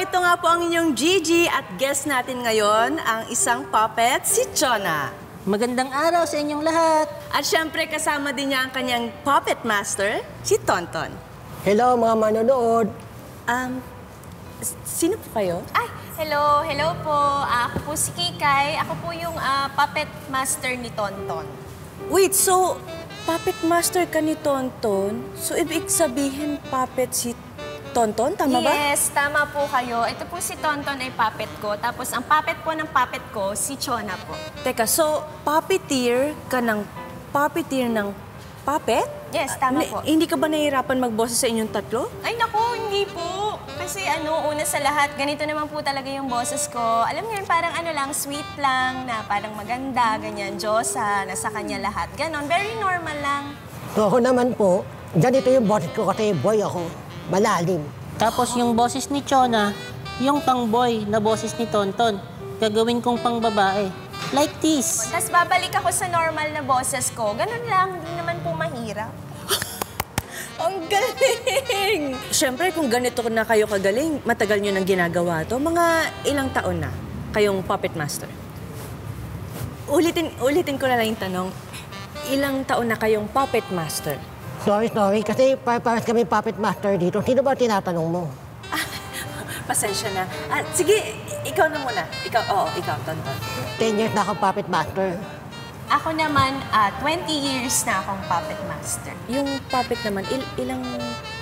ito nga po ang inyong Gigi at guest natin ngayon, ang isang puppet, si Chona. Magandang araw sa inyong lahat. At syempre kasama din niya ang kanyang puppet master, si Tonton. Hello mga manonood. Sino po kayo? Ay, hello po. Ako po si Kikay. Ako po yung puppet master ni Tonton. Wait, so puppet master ka ni Tonton? So ibig sabihin puppet si Tonton, tama ba? Yes, tama po kayo. Ito po si Tonton ay puppet ko. Tapos ang puppet po ng puppet ko, si Chona po. Teka, so puppeteer ka ng puppet? Yes, tama po. Hindi ka ba nahihirapan magboses sa inyong tatlo? Ay naku, hindi po. Kasi una sa lahat, ganito naman po talaga yung boses ko. Alam niyo yun, parang lang, sweet lang, na parang maganda, ganyan, Diyosa, nasa kanya lahat. Ganon, very normal lang. So ako naman po, ganito yung boses ko kasi boy ako. Malalim. Tapos yung boses ni Chona, yung pang-boy na boses ni Tonton, gagawin kong pang-babae. Like this. Tapos babalik ako sa normal na boses ko. Ganon lang, hindi naman po mahirap. Ang galing! Siyempre, kung ganito na kayo kagaling, matagal nyo nang ginagawa to. Mga ilang taon na kayong puppet master? Ulitin ko na lang yung tanong. Ilang taon na kayong puppet master? Sorry, kasi parang kami puppet master dito. Sino ba tinatanong mo? Pasensya na. Sige, ikaw na muna. Ikaw, Tonton. 10 years na ako puppet master. Ako naman, 20 years na akong puppet master. Yung puppet naman, ilang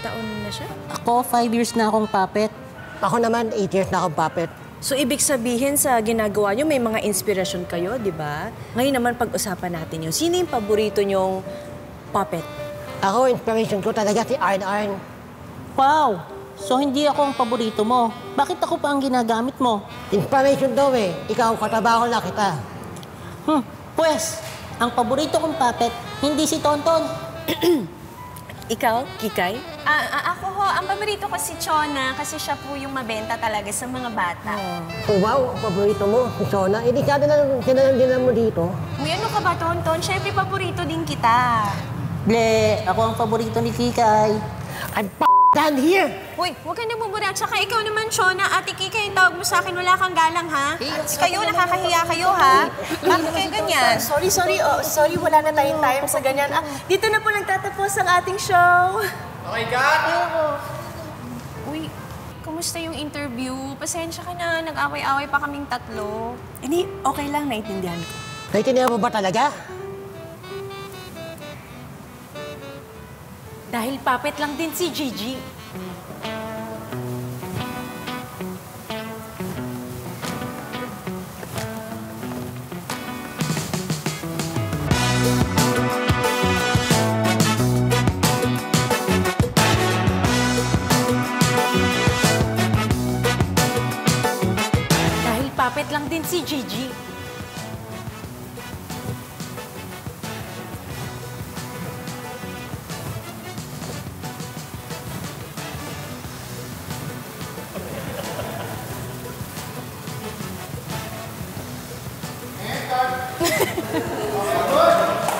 taon na siya? Ako, 5 years na akong puppet. Ako naman, 8 years na akong puppet. So, ibig sabihin sa ginagawa nyo, may mga inspirasyon kayo, di ba? Ngayon naman, pag-usapan natin yun. Sino yung paborito nyong puppet? Ako, inspiration ko talaga si Arn Arn. Wow! So hindi ako ang paborito mo. Bakit ako pa ang ginagamit mo? Inspiration daw eh. Ikaw, katrabaho lang kita. Pwes, ang paborito kong puppet, hindi si Tonton. Ikaw, Kikay? Ako ang paborito ko si Chona kasi siya po yung mabenta talaga sa mga bata. Oh, wow, ang paborito mo, si Chona. Hindi ka din mo dito. Uy, ano ka ba, Tonton? Siyempre, paborito din kita. Ble, ako ang paborito ni Kikay. I'm done here! Uy, huwag ka na bumura. Tsaka ikaw naman, Chona, Ate Kikay, tawag mo sa akin, wala kang galang, ha? Kayo, nakakahiya kayo, ha? Bakit kayo ganyan? Sorry, wala na tayong time sa ganyan. Dito na po nagtatapos ang ating show. Okay, cut! Uy, kumusta yung interview? Pasensya ka na, nag-away-away pa kaming tatlo. Hindi, okay lang, naiintindihan ko. Naintindihan mo ba talaga? Dahil puppet lang din si Gigi. Dahil puppet lang din si Gigi.